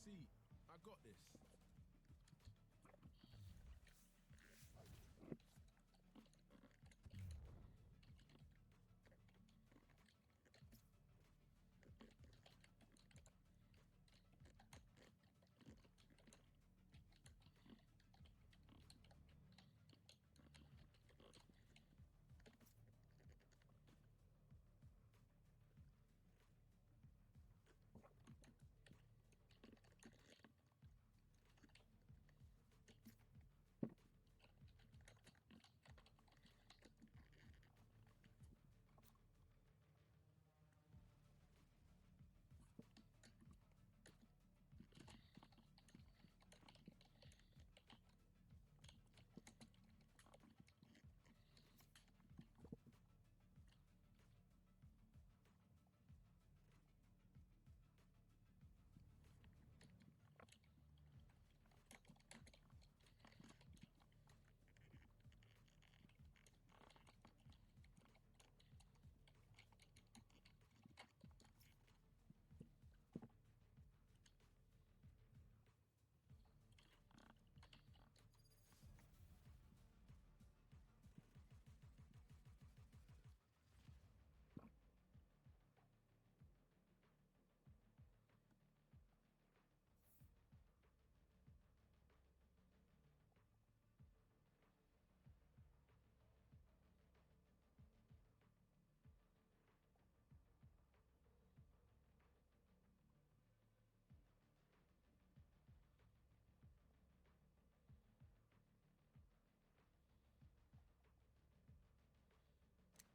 seat. I got this.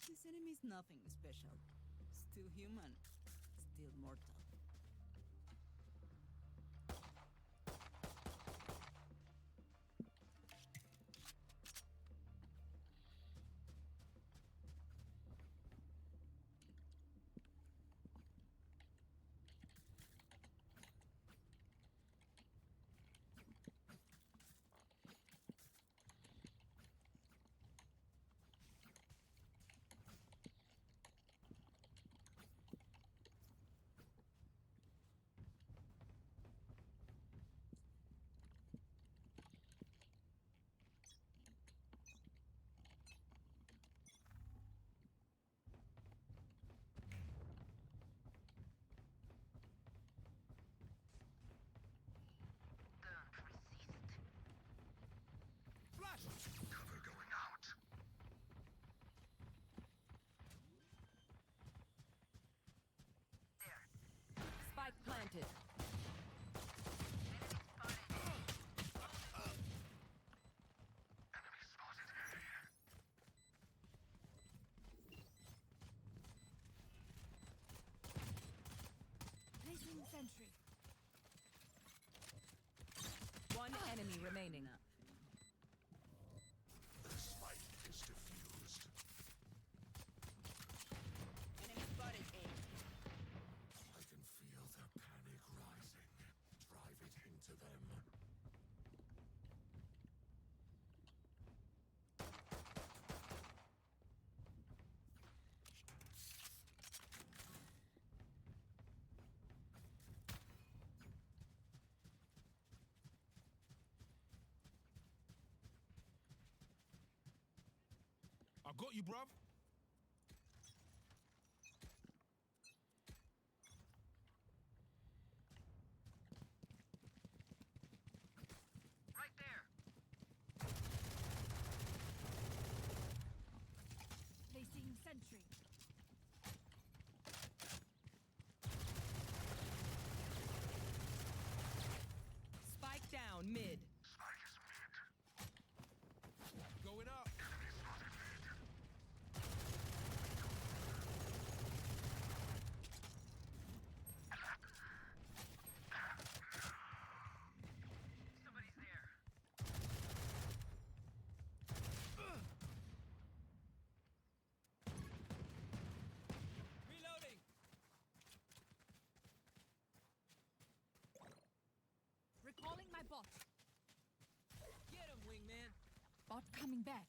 This enemy is nothing special. Still human. Still mortal. Cover going out. There. Spike planted. Enemy spotted A. Placing sentry. One enemy remaining. Nothing. The spike is diffused. Enemy spotted A. I can feel their panic rising. Drive it into them. I got you, bruv. Right there. Placing sentry. Spike down mid. Spike is mid. Going up. Enemy spotted mid. Somebody's there. Reloading. Recalling my bot. Get him, wingman. Bot coming back.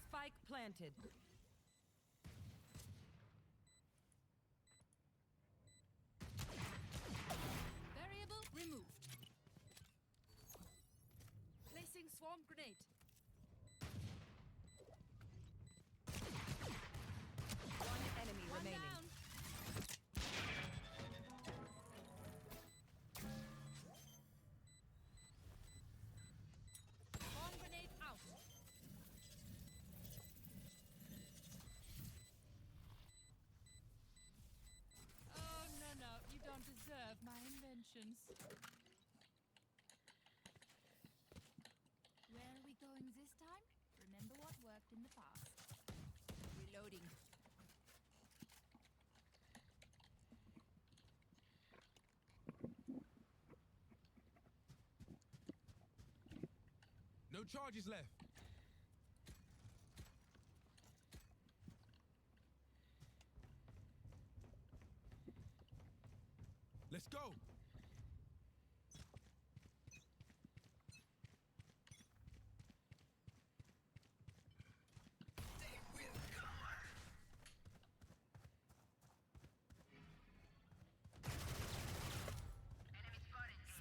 Spike planted. swarm grenade. One enemy One remaining. down. Swarm grenade out. Oh, no, you don't deserve my inventions. Where are we going this time? Remember what worked in the past. Reloading. No charges left. Let's go.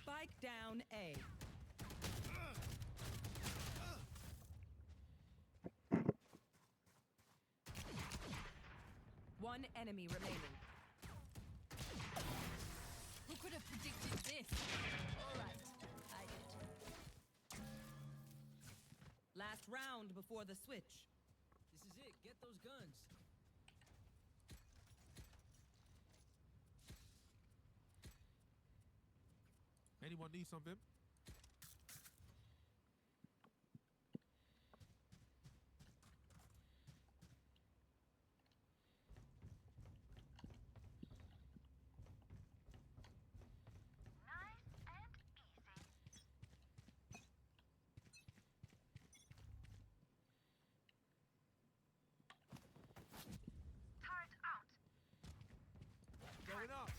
Spike down A. One enemy remaining. Who could have predicted this? All right, I did. Last round before the switch. This is it. Get those guns. Anyone need something? Going up.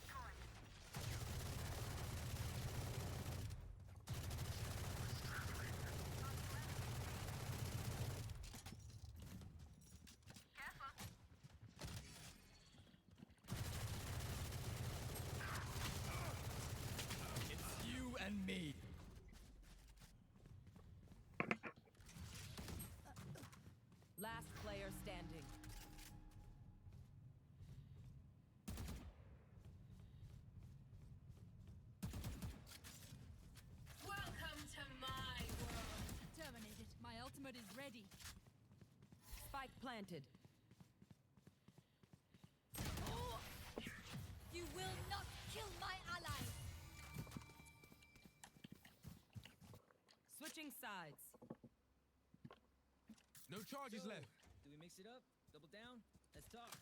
It's you and me. Last player standing. Welcome to my world. Terminated. My ultimate is ready. Spike planted. Oh! You will not kill my ally. Switching sides. No charges So, left. do we mix it up? Double down? Let's talk.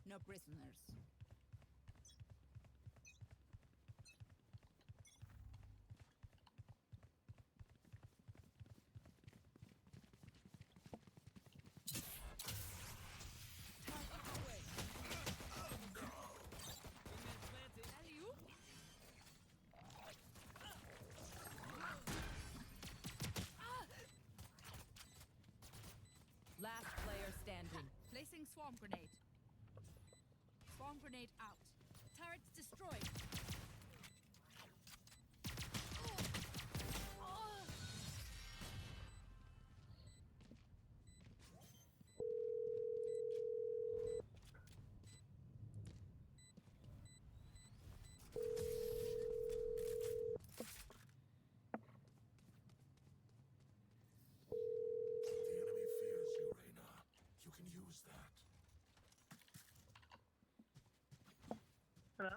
No prisoners. Wingman planted. Alley-oop. Last player standing. Placing swarm grenade. Swarm grenade out. Turrets destroyed. The enemy fears you, Reyna. You can use that. Hello?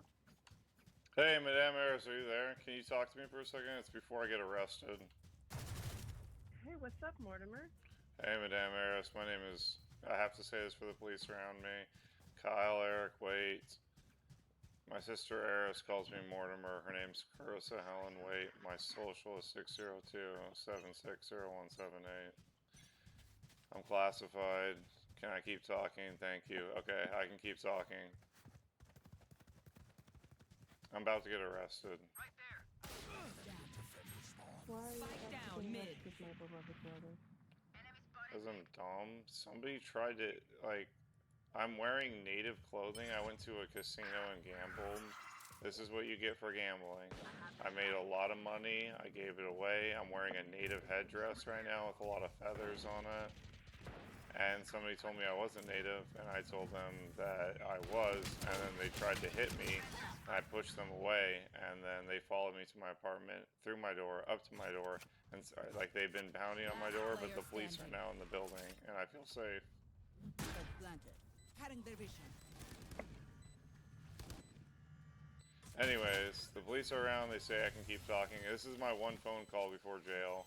Hey, Madame Eris, are you there? Can you talk to me for a second? It's before I get arrested. Hey, what's up, Mortimer? Hey, Madame Eris, my name is, I have to say this for the police around me, Kyle Eric Waite. My sister Eris calls me Mortimer. Her name's Carissa Helen Waite. My social is 602-760-178. I'm classified. Can I keep talking? Thank you. Okay, I can keep talking. I'm about to get arrested. Why are you Spike down, acting mid. up with my beloved brother? Because I'm dumb. Somebody tried to, like, I'm wearing native clothing. I went to a casino and gambled. This is what you get for gambling. I made a lot of money. I gave it away. I'm wearing a native headdress right now with a lot of feathers on it. And somebody told me I wasn't native, and I told them that I was, and then they tried to hit me, and I pushed them away, and then they followed me to my apartment, through my door, up to my door, and like they've been pounding on my door, but the police are now in the building, and I feel safe. Spike planted. Cutting their vision. Anyways, the police are around, they say I can keep talking. This is my one phone call before jail.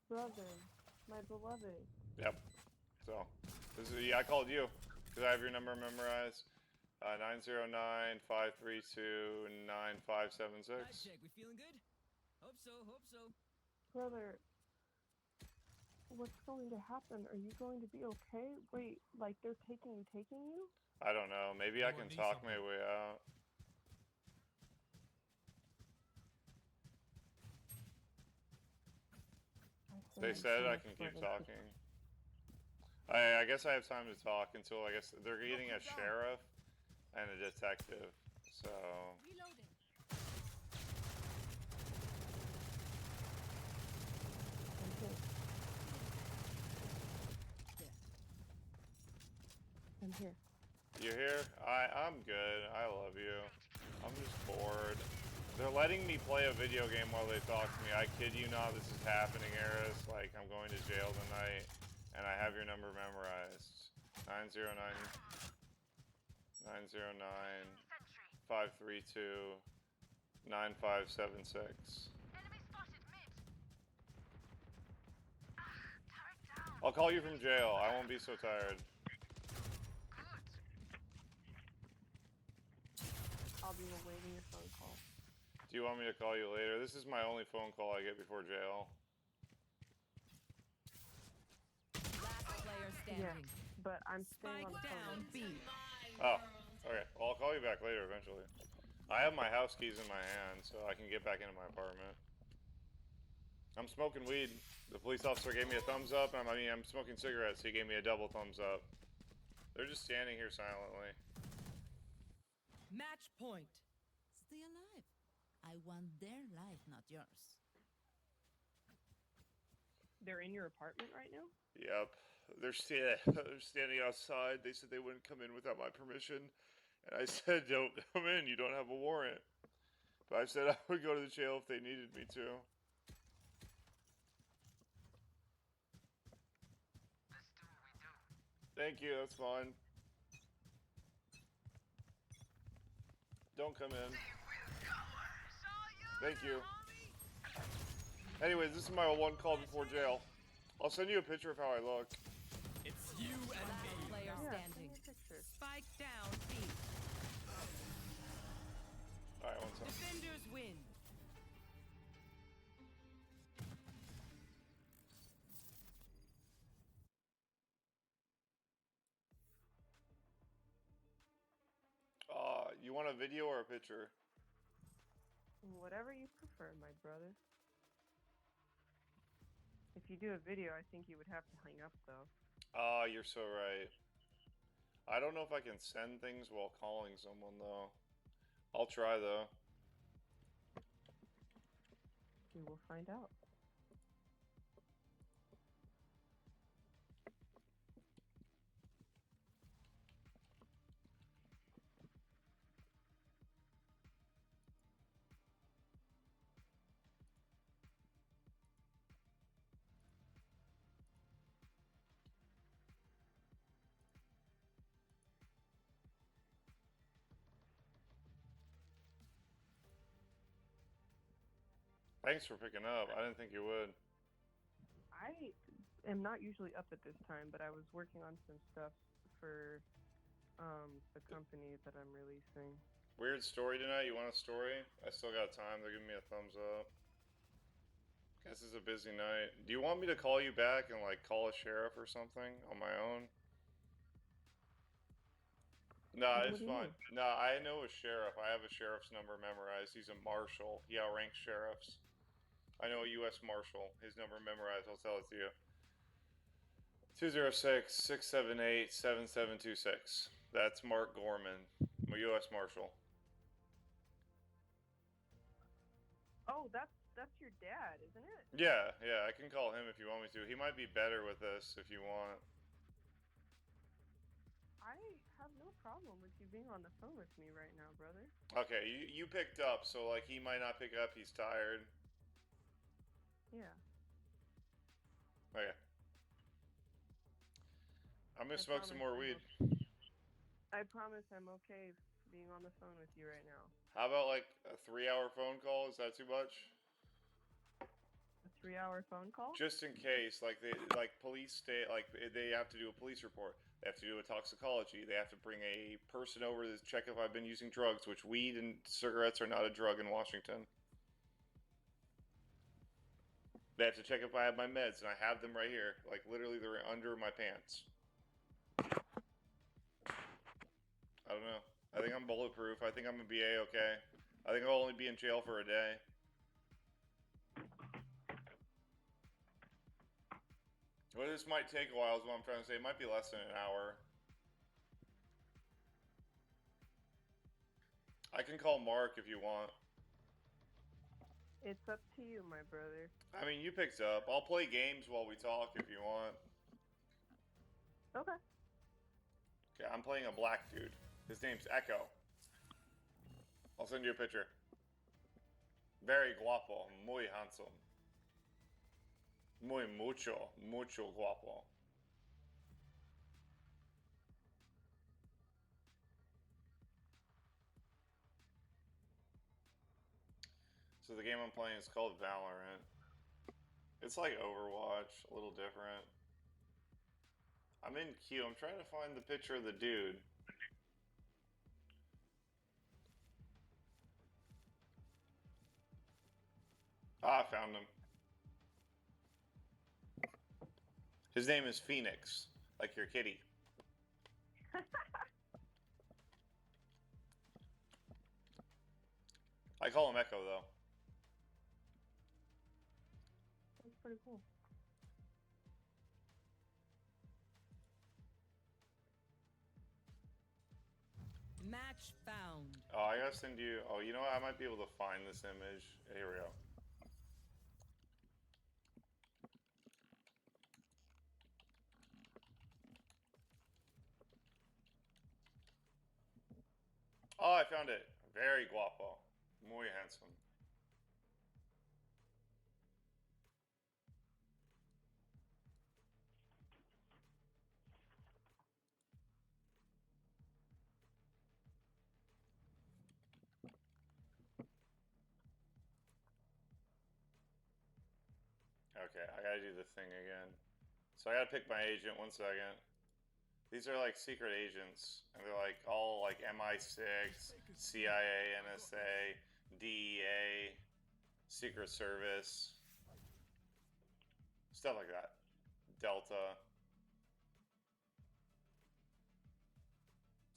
Brother, my beloved. Yep. So, this is, yeah, I called you, because I have your number memorized. 909-532-9576. Night check. We feeling good? Hope so. Hope so. Brother, what's going to happen? Are you going to be okay? Wait, like they're taking you? I don't know. Maybe I can Anyone need talk my something? way out. They said I can keep talking. I guess I have time to talk until I guess they're getting a sheriff and a detective. So Reloading. I'm here. you here? I'm good. I love you. I'm just bored. They're letting me play a video game while they talk to me. I kid you not, this is happening, Eris. Like, I'm going to jail tonight, and I have your number memorized. 909 532 9576. I'll call you from jail. I won't be so tired. I'll be awaiting your phone call. Do you want me to call you later? This is my only phone call I get before jail. Last player standing. But I'm staying Spike on the down, phone. B. Oh, okay. Well, I'll call you back later eventually. I have my house keys in my hand, so I can get back into my apartment. I'm smoking weed. The police officer gave me a thumbs up. I'm smoking cigarettes. He gave me a double thumbs up. They're just standing here silently. Match point. Stay alive. I want their life, not yours. They're in your apartment right now? Yep. They're standing outside. They said they wouldn't come in without my permission. And I said, don't come in. You don't have a warrant. But I said I would go to the jail if they needed me to. Thank you, that's fine. Don't come in. Thank you. Anyways, this is my one call before jail. I'll send you a picture of how I look. It's you and Last me. player Yeah, send standing. me a picture. Spike down, B. Alright, one second. Defenders win. You want a video or a picture? Whatever you prefer, my brother. If you do a video, I think you would have to hang up, though. You're so right. I don't know if I can send things while calling someone, though. I'll try, though. We will find out. Thanks for picking up. I didn't think you would. I am not usually up at this time, but I was working on some stuff for the company that I'm releasing. Weird story tonight. You want a story? I still got time. They're giving me a thumbs up. Guess it's a busy night. Do you want me to call you back and like call a sheriff or something on my own? No, What it's do you fine. mean? No, I know a sheriff. I have a sheriff's number memorized. He's a marshal. He outranks sheriffs. I know a U.S. marshal. His number memorized. I'll tell it to you. 206-678-7726. That's Mark Gorman, a U.S. marshal. Oh, that's your dad, isn't it? Yeah, I can call him if you want me to. He might be better with this if you want. I have no problem with you being on the phone with me right now, brother. Okay, you picked up, so like he might not pick up. He's tired. Yeah. Okay. I'm gonna smoke some more weed. I promise I'm okay being on the phone with you right now. How about like a 3-hour phone call? Is that too much? A 3-hour phone call? Just in case, like police stay, like they have to do a police report. They have to do a toxicology. They have to bring a person over to check if I've been using drugs, which weed and cigarettes are not a drug in Washington. They have to check if I have my meds, and I have them right here. Like literally, they're under my pants. I don't know. I think I'm bulletproof. I think I'm gonna be A-okay. I think I'll only be in jail for a day. Well, this might take a while is what I'm trying to say. It might be less than an hour. I can call Mark if you want. It's up to you, my brother. I mean, you picked up. I'll play games while we talk if you want. Okay. Okay, I'm playing a black dude. His name's Echo. I'll send you a picture. Very guapo. Muy handsome. Muy mucho guapo. So the game I'm playing is called Valorant. It's like Overwatch, a little different. I'm in queue. I'm trying to find the picture of the dude. Ah, I found him. His name is Phenix, like your kitty. I call him Echo, though. That's pretty cool. Match found. Oh, I gotta send you... Oh, you know what? I might be able to find this image. Here we go. Oh, I found it. Very guapo. Muy handsome. Okay, I gotta do the thing again. So I gotta pick my agent. 1 second. These are like secret agents, and they're like all like MI6, CIA, NSA, DEA, Secret Service, stuff like that. Delta.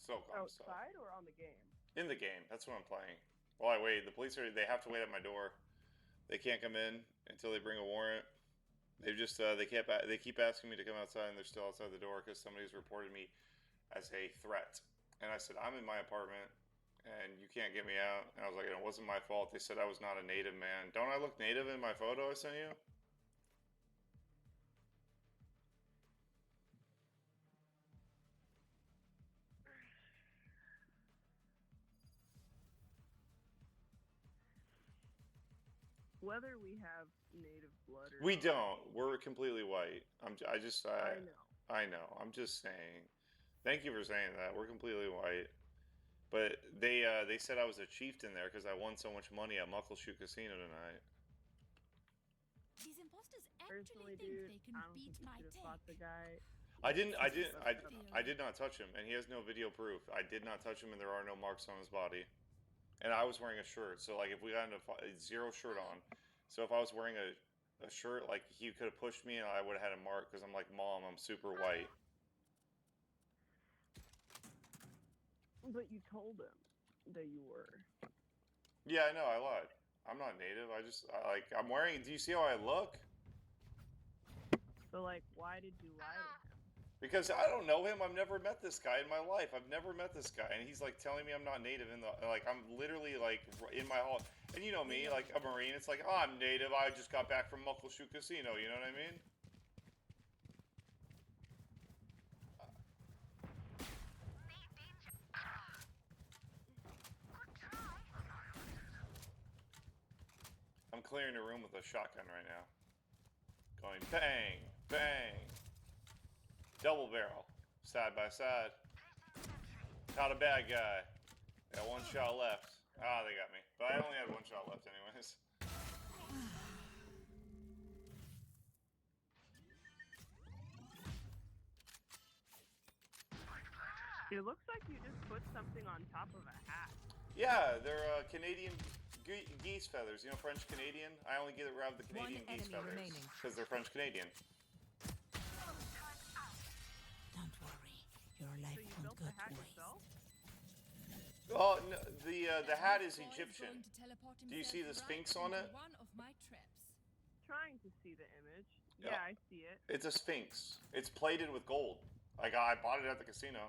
So calm stuff. Outside or on the game? In the game, that's what I'm playing. While I wait, the police they have to wait at my door. They can't come in until they bring a warrant. They just they keep asking me to come outside, and they're still outside the door because somebody's reported me as a threat. And I said, I'm in my apartment, and you can't get me out. And I was like, it wasn't my fault. They said I was not a native man. Don't I look native in my photo I sent you? Whether we have native blood or We not, don't. We're completely white. I know. I know. I'm just saying. Thank you for saying that. We're completely white. But they said I was a chieftain there because I won so much money at Muckleshoot Casino tonight. These imposters Personally, actually think dude, they can I don't beat think you my should have tech. fought the guy. I did not touch him, and he has no video proof. I did not touch him, and there are no marks on his body. And I was wearing a shirt, so like if we got into zero shirt on, so if I was wearing a shirt, like he could have pushed me, and I would have had a mark because I'm like, Mom, I'm super white. But you told him that you were. Yeah, I know. I lied. I'm not native. I'm wearing. Do you see how I look? So like, why did you lie to him? Because I don't know him. I've never met this guy in my life. I've never met this guy, and he's like telling me I'm not native. I'm literally like in my hall. And you know me, like a Marine. It's like, oh, I'm native. I just got back from Muckleshoot Casino. You know what I mean? I'm clearing the room with a shotgun right now. Going bang, bang. Double barrel. Side by side. Caught a bad guy. Got one shot left. Ah, they got me. But I only had one shot left anyways. It looks like you just put something on top of a hat. Yeah, they're Canadian geese feathers. You know, French Canadian. I only get around the Canadian geese feathers because they're French Canadian. Don't worry, your life So you won't built go the hat to waste. yourself? Oh, no, the hat is Boy Egyptian. going to teleport Do you himself see the right Sphinx on into it? One of my traps. Trying to see the image. Yeah. Yeah, I see it. It's a Sphinx. It's plated with gold. Like I bought it at the casino.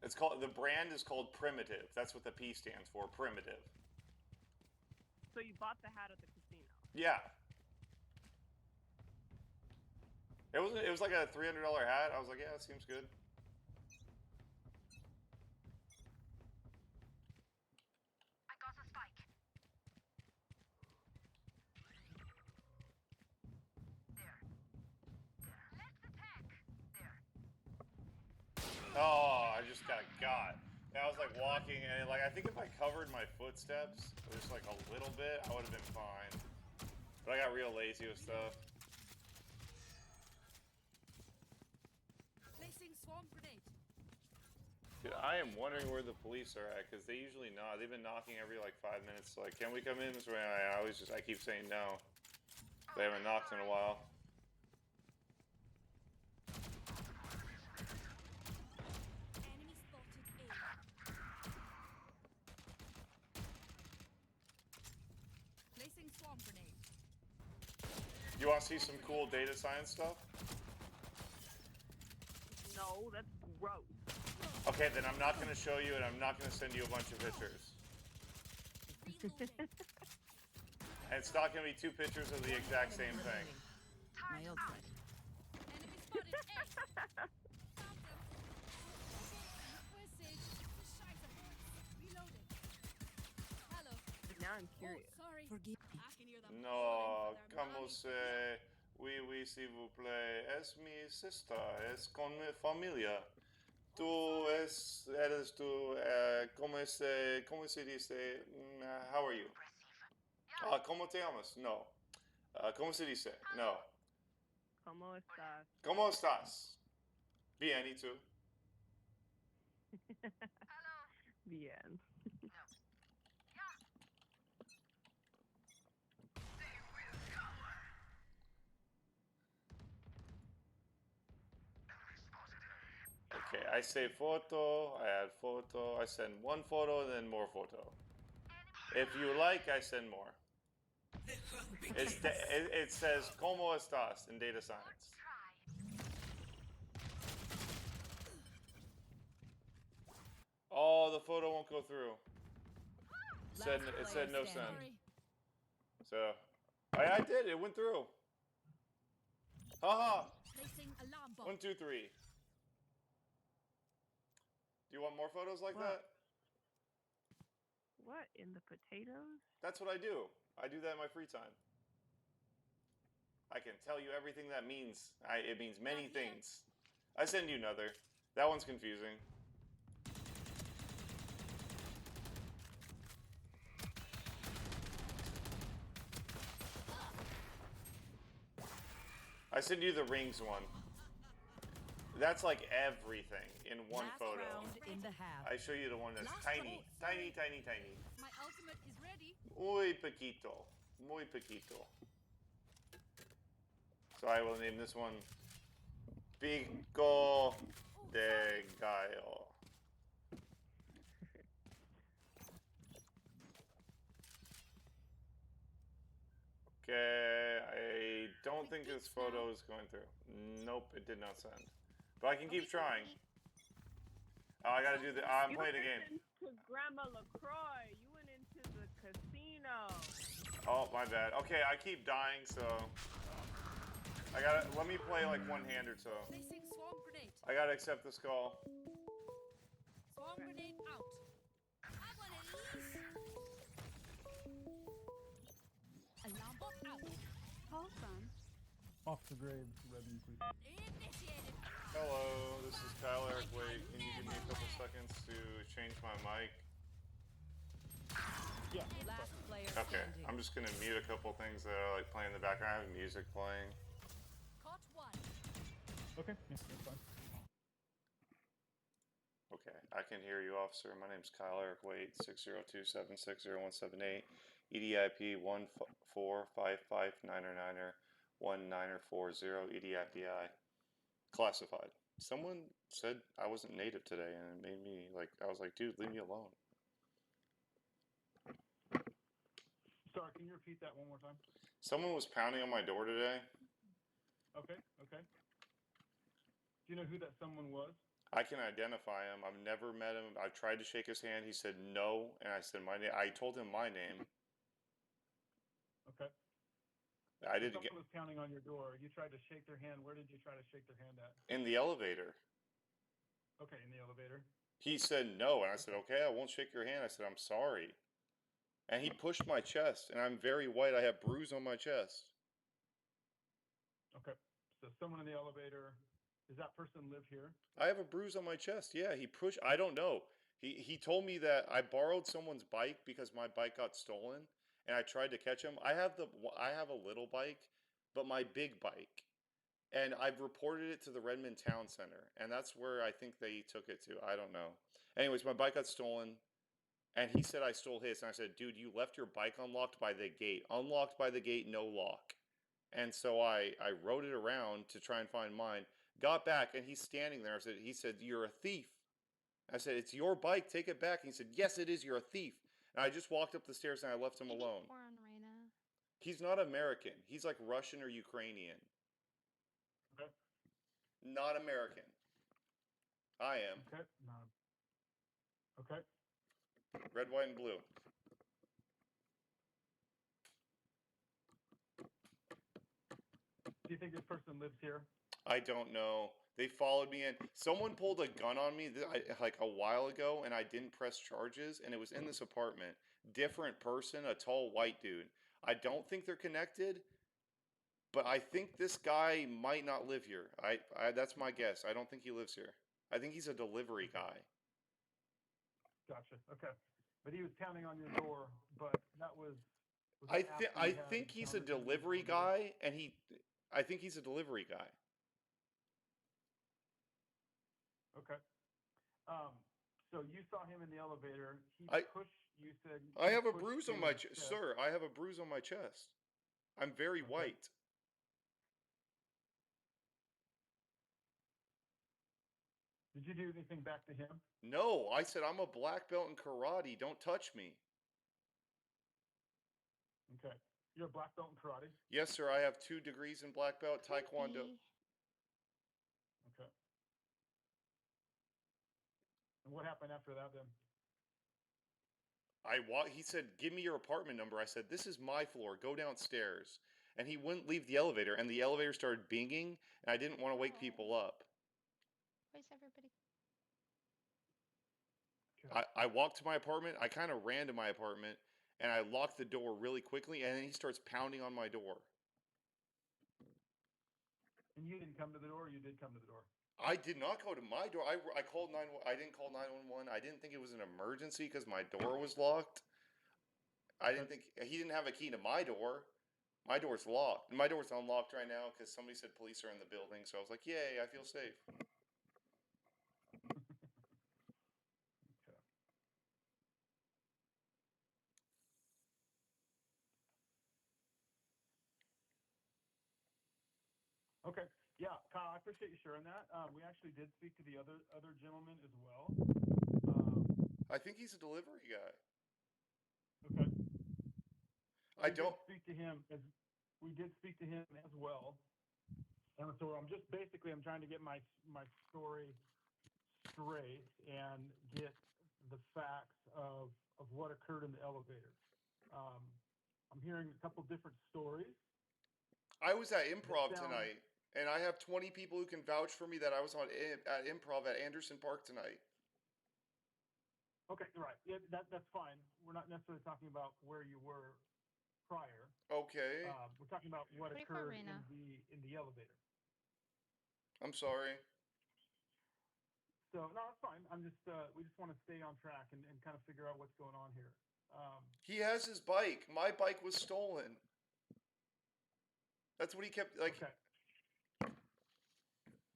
It's called. The brand is called Primitive. That's what the P stands for. Primitive. So you bought the hat at the casino. Yeah. It was like a $300 hat. I was like, yeah, that seems good. I got a spike. There. Let's attack. There. Oh, I just got. And I was like walking, and like I think if I covered my footsteps just like a little bit, I would have been fine. But I got real lazy with stuff. Placing swarm grenade. Dude, I am wondering where the police are at because they usually knock. They've been knocking every like 5 minutes. Like, can we come in? This way, I keep saying no. They haven't knocked in a while. Enemy spotted A. Placing swarm grenade. You want to see some cool data science stuff? No, that's gross. Okay, then I'm not going to show you, and I'm not going to send you a bunch of pictures. Reloading. And it's not going to be 2 pictures of the exact same thing. My old friend. Enemy spotted A. Found them. Where's Sage? Scheiße. Reloading. Hello. Now I'm Oh, curious. sorry. Forgive me. I can hear them No, calling for their como mommy. se... Oui, s'il vous plaît. Es mi sister. Es con mi familia. Tú eres tú. ¿Cómo se dice? How are you? ¿Cómo te llamas? No. ¿Cómo se dice? No. ¿Cómo estás? ¿Cómo estás? Bien, ¿y tú? Bien. Okay, I save photo, I add photo, I send one photo, then more photo. If you like, I send more. It says, ¿Cómo estás? In data science. Oh, the photo won't go through. It said no send. Sorry. So, I did, it went through. Haha! Placing alarm bomb. 1, 2, 3. Do you want more photos like What? that? What, in the potatoes? That's what I do. I do that in my free time. I can tell you everything that means. It means many Not yet. things. I send you another. That one's confusing. I sent you the rings one. That's like everything in one Last photo. round in the half. I show you the one that's tiny, tiny, tiny, tiny. My ultimate is ready. Muy poquito. Muy poquito. So I will name this one Pico de Gallo. Okay, I don't think this photo is going through. Nope, it did not send. But I can keep trying. Oh, I gotta do the. I'm playing a game. To Grandma LaCroix. You went into the casino. Oh, my bad. Okay, I keep dying, so I gotta. Let me play like one-handed, so Placing swarm grenade. I gotta accept this call. Swarm grenade out. I want to leave. Alarm bot out. Call from. Off the grave, Redden, please. Initiated. Hello, this is Kyle Eric. Wait, can you give me a couple seconds to change my mic? Yeah. Last player Okay, standing. I'm just gonna mute a couple things that are like playing in the background. I have music playing. Caught one. Okay, yeah, that's fine. Okay, I can hear you, officer. My name's Kyle Eric Wait, 602-760-178, EDIP 14559er19er1940, EDIPI. Classified. Someone said I wasn't native today, and it made me like, I was like, dude, leave me alone. Sorry, can you repeat that one more time? Someone was pounding on my door today. Okay, okay. Do you know who that someone was? I can identify him. I've never met him. I tried to shake his hand. He said no, and I said my name. I told him my name. Okay. I didn't Someone get was pounding on your door. You tried to shake their hand. Where did you try to shake their hand at? in the elevator. Okay, in the elevator. He said no, and I said, okay, I won't shake your hand. I said, I'm sorry. And he pushed my chest, and I'm very white. I have bruise on my chest. Okay. So someone in the elevator. Does that person live here? I have a bruise on my chest. Yeah, he pushed. I don't know. He told me that I borrowed someone's bike because my bike got stolen, and I tried to catch him. I have a little bike, but my big bike, and I've reported it to the Redmond Town Center, and that's where I think they took it to. I don't know. Anyways, my bike got stolen, and he said I stole his, and I said, dude, you left your bike unlocked by the gate. Unlocked by the gate, no lock. And so I rode it around to try and find mine. Got back, and he's standing there. He said, you're a thief. I said, it's your bike. Take it back. And he said, yes, it is. You're a thief. And I just walked up the stairs, and I left him alone. He's not American. He's like Russian or Ukrainian. Okay. Not American. I am. Okay. No. Okay. Red, white, and blue. Do you think this person lives here? I don't know. They followed me in. Someone pulled a gun on me like a while ago, and I didn't press charges, and it was in this apartment. Different person, a tall white dude. I don't think they're connected, but I think this guy might not live here. That's my guess. I don't think he lives here. I think he's a delivery guy. Gotcha. Okay. But he was pounding on your door, but that was I think he's a delivery guy, and I think he's a delivery guy. Okay. So you saw him in the elevator. He pushed. You said. I have a bruise on my chest, sir. I have a bruise on my chest. I'm very white. Did you do anything back to him? No, I said I'm a black belt in karate. Don't touch me. Okay. You're a black belt in karate? Yes, sir. I have 2 degrees in black belt taekwondo. Okay. And what happened after that then? He said, give me your apartment number. I said, this is my floor. Go downstairs. And he wouldn't leave the elevator, and the elevator started binging, and I didn't want to wake people up. Where's everybody? I walked to my apartment. I kind of ran to my apartment, and I locked the door really quickly, and then he starts pounding on my door. And you didn't come to the door, or you did come to the door? I did not go to my door. I called 911. I didn't call 911. I didn't think it was an emergency because my door was locked. I didn't think he didn't have a key to my door. My door's locked. My door's unlocked right now because somebody said police are in the building. So I was like, yay, I feel safe. Okay. Yeah, Kyle, I appreciate you sharing that. We actually did speak to the other gentleman as well. I think he's a delivery guy. Okay. I don't. We did speak to him as well. And so I'm trying to get my story straight and get the facts of what occurred in the elevator. I'm hearing a couple different stories. I was at improv tonight, and I have 20 people who can vouch for me that I was at improv at Anderson Park tonight. Okay, right. Yeah, that's fine. We're not necessarily talking about where you were prior. Okay. We're talking about what occurred in the elevator. I'm sorry. So no, it's fine. We just want to stay on track and kind of figure out what's going on here. He has his bike. My bike was stolen. That's what he kept like. Okay.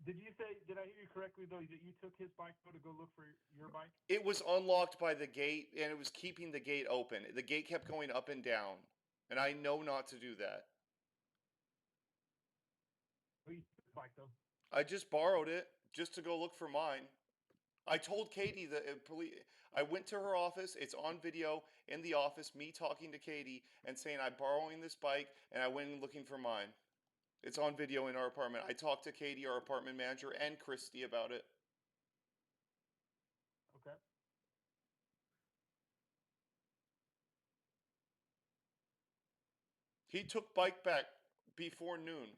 Did I hear you correctly though that you took his bike to go look for your bike? It was unlocked by the gate, and it was keeping the gate open. The gate kept going up and down, and I know not to do that. Oh, you took the bike though. I just borrowed it just to go look for mine. I told Katie that I went to her office. It's on video in the office, me talking to Katie and saying I'm borrowing this bike, and I went looking for mine. It's on video in our apartment. I talked to Katie, our apartment manager, and Christy about it. Okay. He took bike back before noon.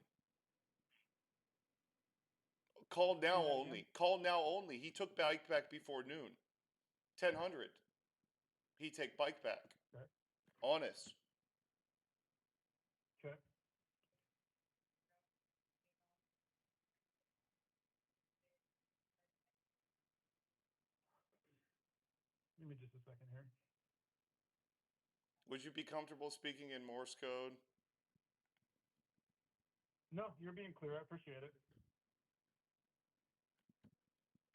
Call now only. Call now only. He took bike back before noon. 10:00. He take bike back. Okay. Honest. Okay. Give me just a second here. Would you be comfortable speaking in Morse code? No, you're being clear. I appreciate it.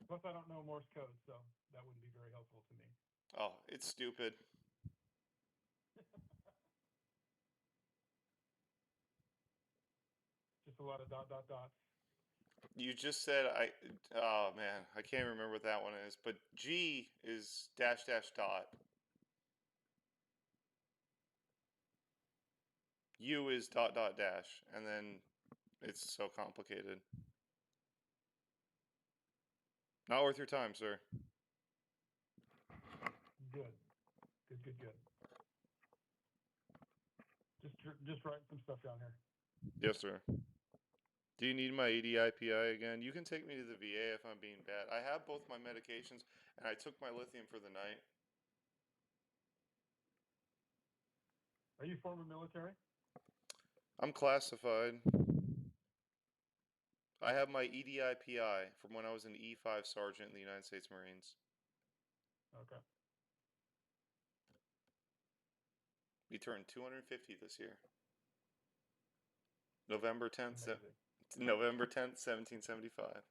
Plus, I don't know Morse code, so that wouldn't be very helpful to me. Oh, it's stupid. Just a lot of dots. You just said oh man, I can't remember what that one is, but G is dash dot. U is dot dash, and then it's so complicated. Not worth your time, sir. Good. Just writing some stuff down here. Yes, sir. Do you need my EDIPI again? You can take me to the VA if I'm being bad. I have both my medications, and I took my lithium for the night. Are you former military? I'm classified. I have my EDIPI from when I was an E5 sergeant in the United States Marines. Okay. We turned 250 this year. November 10th, 1775.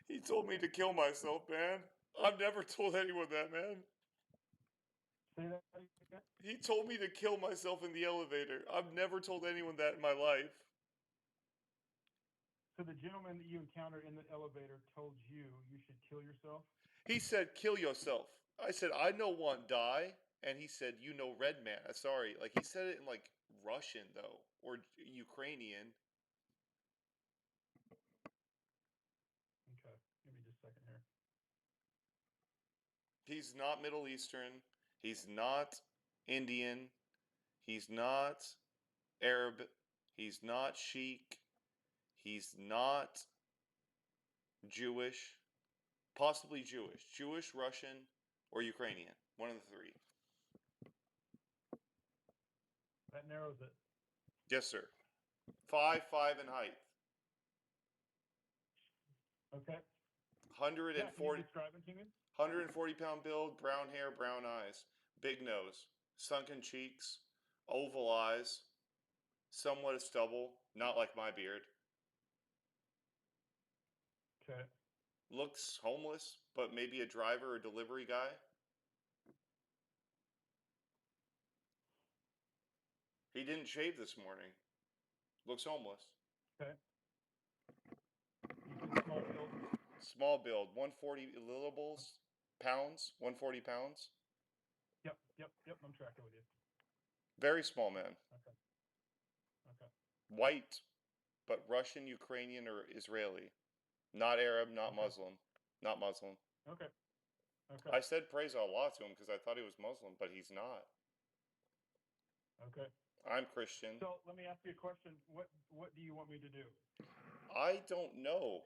He told me to kill myself, man. I've never told anyone that, man. Say that again? He told me to kill myself in the elevator. I've never told anyone that in my life. So the gentleman that you encountered in the elevator told you should kill yourself? He said, kill yourself. I said, I know one die. And he said, you know red man. Sorry. Like, he said it in, like, Russian, though. Or Ukrainian. Okay. Give me just a second here. He's not Middle Eastern. He's not Indian. He's not Arab. He's not Sheik. He's not Jewish. Possibly Jewish. Jewish, Russian, or Ukrainian. One of the three. That narrows it. Yes, sir. 5'5" in height. Okay. 140. Describe it to me. 140-pound build, brown hair, brown eyes, big nose, sunken cheeks, oval eyes, somewhat of stubble, not like my beard. Okay. Looks homeless, but maybe a driver or delivery guy. He didn't shave this morning. Looks homeless. Okay. You said small build. Small build, 140 pounds, 140 pounds. Yep. I'm tracking with you. Very small man. Okay. White, but Russian, Ukrainian, or Israeli. Not Arab, not Okay. Muslim. Not Muslim. Okay. I said praise Allah to him because I thought he was Muslim, but he's not. Okay. I'm Christian. So let me ask you a question. What do you want me to do? I don't know.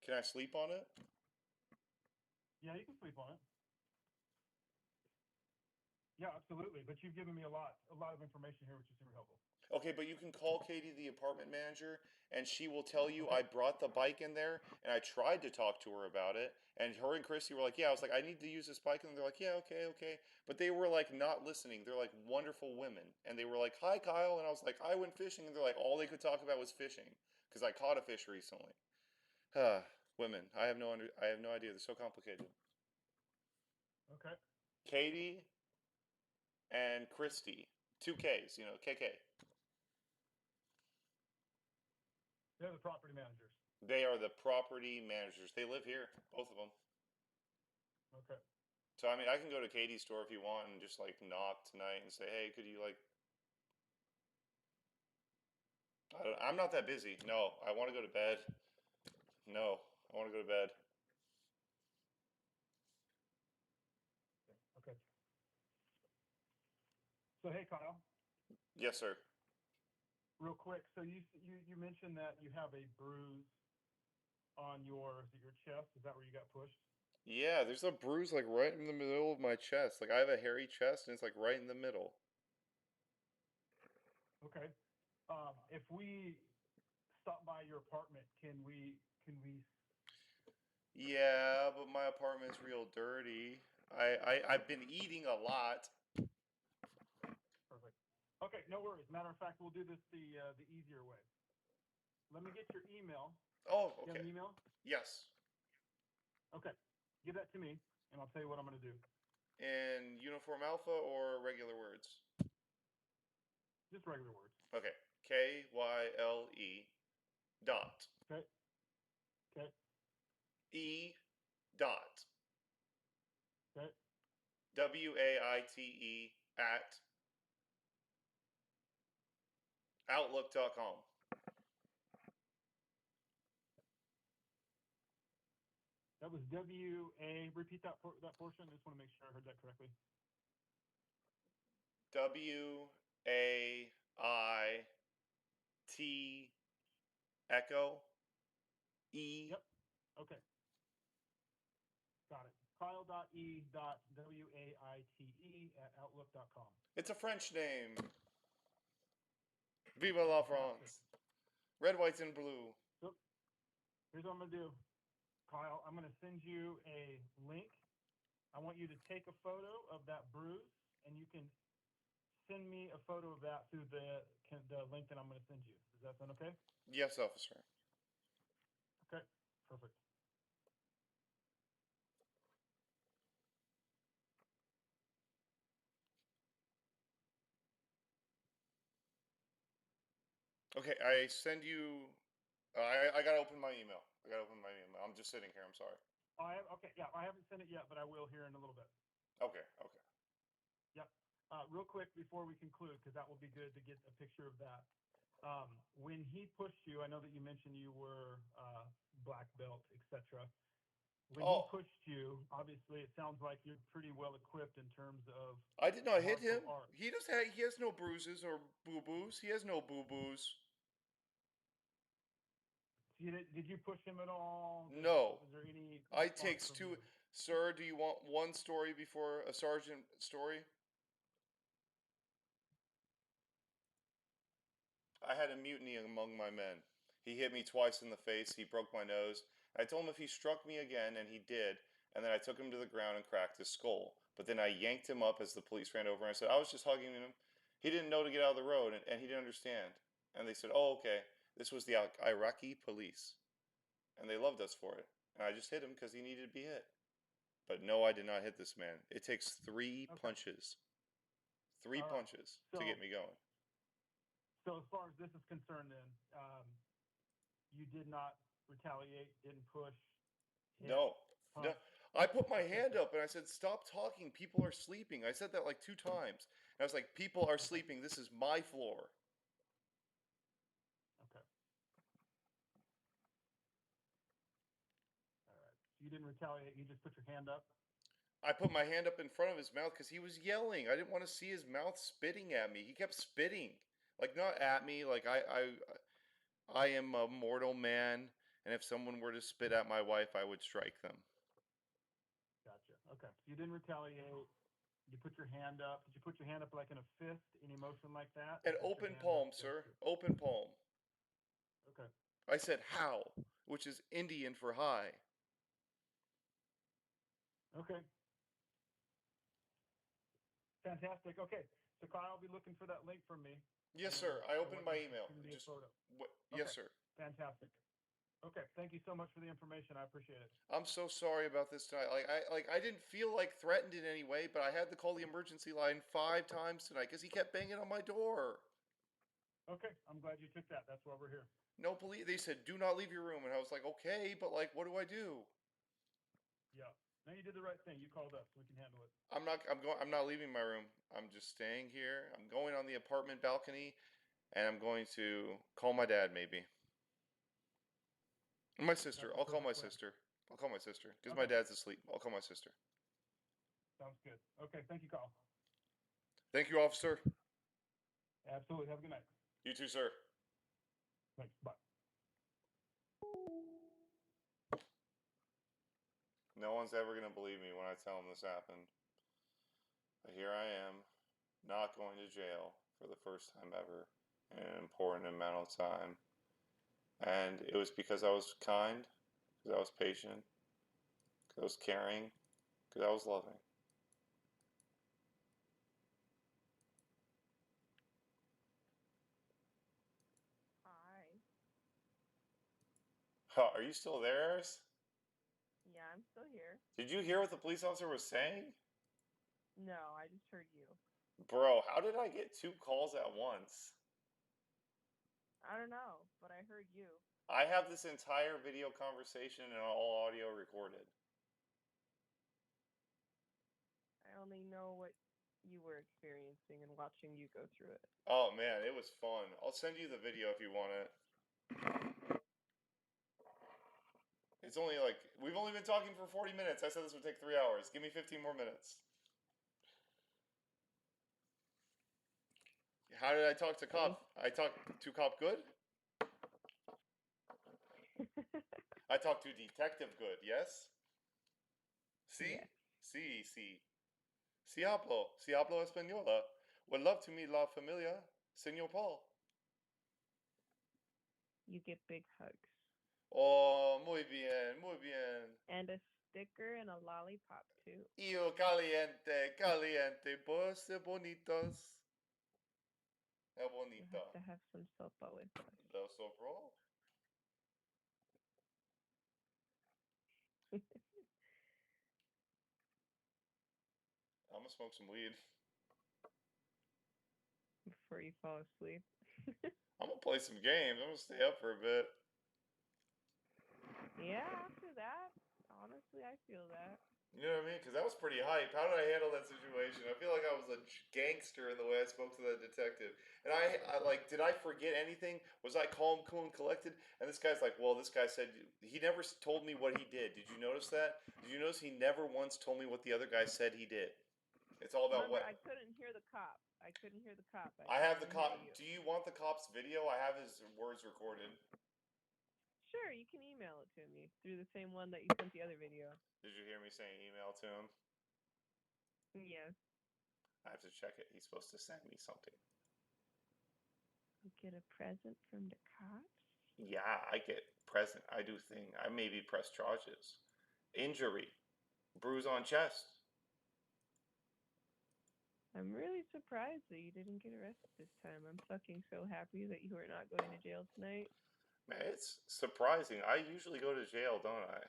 Can I sleep on it? Yeah, you can sleep on it. Yeah, absolutely. But you've given me a lot of information here, which is super helpful. Okay, but you can call Katie, the apartment manager, and she will tell you I brought the bike in there, and I tried to talk to her about it, and her and Christy were like, yeah, I was like, I need to use this bike, and they're like, yeah, okay, but they were like not listening. They're like wonderful women, and they were like, hi, Kyle, and I was like, I went fishing, and they're like, all they could talk about was fishing, because I caught a fish recently. Women, I have no idea. They're so complicated. Okay. Katie and Christy, 2 Ks, KK. They're the property managers. They are the property managers. They live here, both of them. Okay. So, I mean, I can go to Katie's store if you want and just, like, knock tonight and say, hey, could you, like... I'm not that busy. No, I want to go to bed. No, I want to go to bed. Okay. So, hey, Kyle. Yes, sir. Real quick, so you mentioned that you have a bruise on your chest. Is that where you got pushed? Yeah, there's a bruise like right in the middle of my chest. Like I have a hairy chest and it's like right in the middle. Okay. If we stop by your apartment, can we? Yeah, but my apartment's real dirty. I've been eating a lot. Perfect. Okay, no worries. Matter of fact, we'll do this the easier way. Let me get your email. Oh, You have okay. an email? Yes. Okay. Give that to me, and I'll tell you what I'm going to do. In uniform alpha or regular words? Just regular words. Okay. KYLE dot. Okay. E dot. Okay. WAITE at outlook.com. That was W-A. Repeat that portion. I just want to make sure I heard that correctly. WAIT echo E. Yep. Okay. Got it. Kyle.e.waite at outlook.com. It's a French name. Vive la France. Red, white, and blue. So, here's what I'm going to do. Kyle, I'm going to send you a link. I want you to take a photo of that bruise, and you can send me a photo of that through the link that I'm going to send you. Does that sound okay? Yes, officer. Okay, perfect. Okay, I send you... I gotta open my email. I'm just sitting here, I'm sorry. Okay, yeah, I haven't sent it yet, but I will here in a little bit. Okay. Yep. Real quick before we conclude, because that will be good to get a picture of that. When he pushed you, I know that you mentioned you were black belt, etc. When he pushed you, obviously it sounds like you're pretty well equipped in terms of... I did not hit him. Art. He has no bruises or boo-boos. He has no boo-boos. Did you push him at all? No. Was there any... I takes two... Sir, do you want one story before a sergeant story? I had a mutiny among my men. He hit me twice in the face. He broke my nose. I told him if he struck me again, and he did, and then I took him to the ground and cracked his skull. But then I yanked him up as the police ran over, and I said, I was just hugging him. He didn't know to get out of the road, and he didn't understand. And they said, oh, okay, this was the Iraqi police. And they loved us for it. And I just hit him because he needed to be hit. But no, I did not hit this man. It takes 3 punches. 3 punches to get me going. So as far as this is concerned, then you did not retaliate, didn't push. No. I put my hand up and I said, "Stop talking. People are sleeping." I said that like 2 times. And I was like, "People are sleeping. This is my floor." Okay. All right. So you didn't retaliate. You just put your hand up. I put my hand up in front of his mouth because he was yelling. I didn't want to see his mouth spitting at me. He kept spitting, like not at me. Like I am a mortal man, and if someone were to spit at my wife, I would strike them. Gotcha. Okay. So you didn't retaliate. You put your hand up. Did you put your hand up like in a fist? Any motion like that? An open palm, sir. Open palm. Okay. I said how, which is Indian for high. Okay. Fantastic. Okay. So Kyle will be looking for that link from me. Yes, sir. I opened my email. Just, what? Okay. Yes, sir. Fantastic. Okay. Thank you so much for the information. I appreciate it. I'm so sorry about this tonight. I didn't feel like threatened in any way, but I had to call the emergency line 5 times tonight because he kept banging on my door. Okay. I'm glad you took that. That's why we're here. No police. They said, "Do not leave your room," and I was like, "Okay, but like, what do I do?" Yeah. No, you did the right thing. You called up. We can handle it. I'm not leaving my room. I'm just staying here. I'm going on the apartment balcony, and I'm going to call my dad maybe. My sister. I'll call my sister. I'll call my sister because my dad's asleep. I'll call my sister. Sounds good. Okay. Thank you, Kyle. Thank you, officer. Absolutely. Have a good night. You too, sir. Thanks. Bye. No one's ever going to believe me when I tell them this happened. But here I am, not going to jail for the first time ever in an important amount of time. And it was because I was kind, because I was patient, because I was caring, because I was loving. Hi. Huh, are you still there, Eris? Yeah, I'm still here. Did you hear what the police officer was saying? No, I just heard you. Bro, how did I get 2 calls at once? I don't know, but I heard you. I have this entire video conversation and all audio recorded. I only know what you were experiencing and watching you go through it. Oh man, it was fun. I'll send you the video if you want it. It's only like, we've only been talking for 40 minutes. I said this would take 3 hours. Give me 15 more minutes. How did I talk to cop? I talked to cop good? I talked to detective good, yes? Sí? Yes. Sí, sí. Si hablo española. Would love to meet la familia, Señor Paul. You get big hugs. Oh, muy bien, muy bien. And a sticker and a lollipop, too. Io caliente, caliente, pues bonitos. Es You bonito. have to have some sopa with us. Lo sopro. I'm gonna smoke some weed. Before you fall asleep. I'm gonna play some games. I'm gonna stay up for a bit. Yeah, after that, honestly, I feel that. You know what I mean? Because that was pretty hype. How did I handle that situation? I feel like I was a gangster in the way I spoke to that detective. And I like, did I forget anything? Was I calm, cool, and collected? And this guy's like, well, this guy said, he never told me what he did. Did you notice that? Did you notice he never once told me what the other guy said he did? It's all about Remember, what... I couldn't hear the cop. I have the cop. Do you want the cop's video? I have his words recorded. Sure, you can email it to me through the same one that you sent the other video. Did you hear me saying email to him? Yes. I have to check it. He's supposed to send me something. You get a present from the cops? Yeah, I get present. I do thing. I maybe press charges. Injury. Bruise on chest. I'm really surprised that you didn't get arrested this time. I'm fucking so happy that you are not going to jail tonight. Man, it's surprising. I usually go to jail, don't I?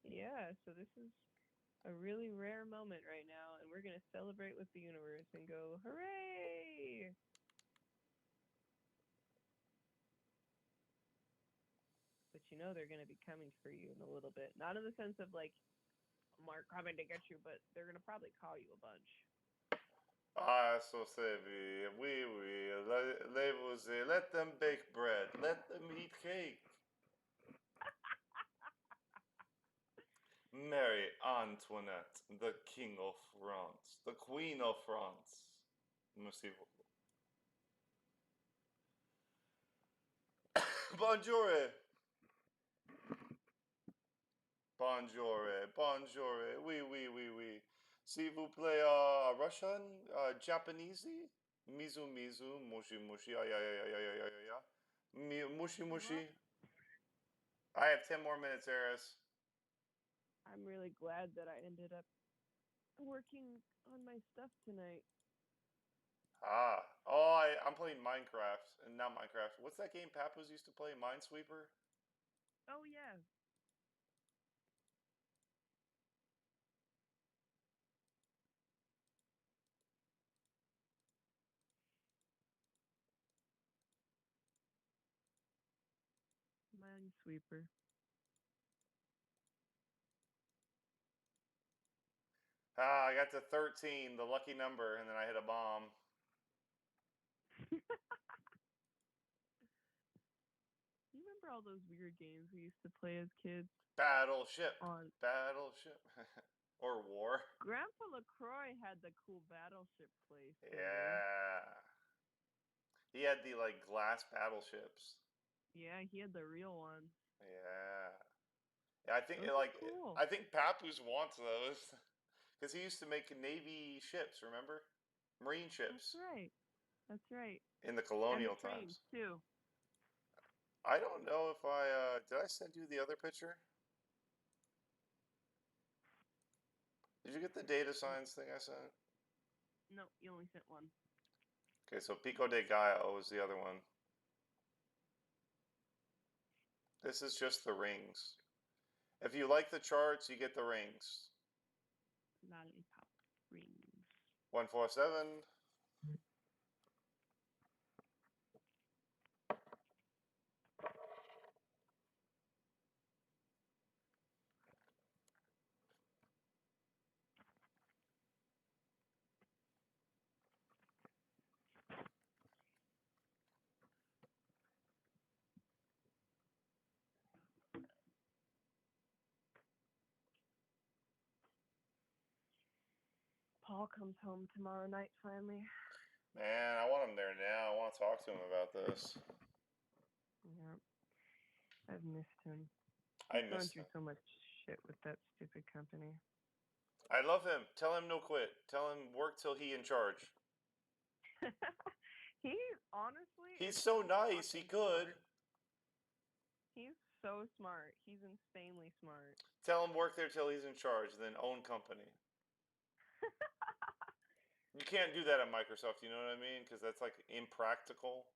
Yeah, so this is a really rare moment right now, and we're gonna celebrate with the universe and go, hooray! But you know they're gonna be coming for you in a little bit. Not in the sense of like Mark coming to get you, but they're gonna probably call you a bunch. Ah, so savvy. Oui, oui. Let them bake bread. Let them eat cake. Mary Antoinette, the King of France, the Queen of France. Merci. Bonjour. Bonjour. Bonjour. Oui, oui, oui, oui. S'il vous plaît, Russian, Japanesey? Mizu, mizu, mushi, mushi, ay, ay, ay, ay, ay, ay, ay, ay. Mushi, mushi. I have 10 more minutes, Eris. I'm really glad that I ended up working on my stuff tonight. Ah. Oh, I'm playing Minecraft. And not Minecraft. What's that game Papa's used to play? Minesweeper? Oh yeah. Minesweeper. Ah, I got to 13, the lucky number, and then I hit a bomb. You remember all those weird games we used to play as kids? Battleship. On Battleship. Or War. Grandpa LaCroix had the cool battleship plaything. Yeah. He had the like glass battleships. Yeah, he had the real ones. Yeah. Yeah, I think Those are cool. I think Papoose wants those because he used to make Navy ships. Remember, Marine ships. That's right. That's right. In the colonial and trains times too. I don't know if did I send you the other picture? Did you get the data science thing I sent? No, you only sent one. Okay, so Pico de Gallo is the other one. This is just the rings. If you like the charts, you get the rings. Lollipop rings. 147. Paul comes home tomorrow night finally. Man, I want him there now. I want to talk to him about this. Yeah. I've missed him. I He's gone missed through him. so much shit with that stupid company. I love him. Tell him no quit. Tell him work till he in charge. He honestly He's so nice. He could. Smart. He's so smart. He's insanely smart. Tell him work there till he's in charge, then own company. You can't do that at Microsoft, you know what I mean? Because that's like impractical.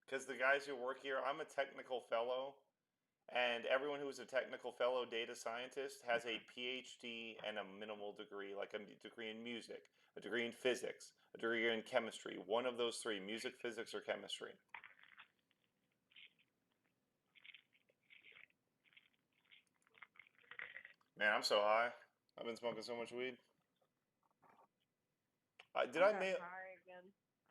Because the guys who work here, I'm a technical fellow, and everyone who's a technical fellow data scientist has a PhD and a minimal degree, like a degree in music, a degree in physics, a degree in chemistry. One of those three, music, physics, or chemistry. Man, I'm so high. I've been smoking so much weed. Did I mail? High again?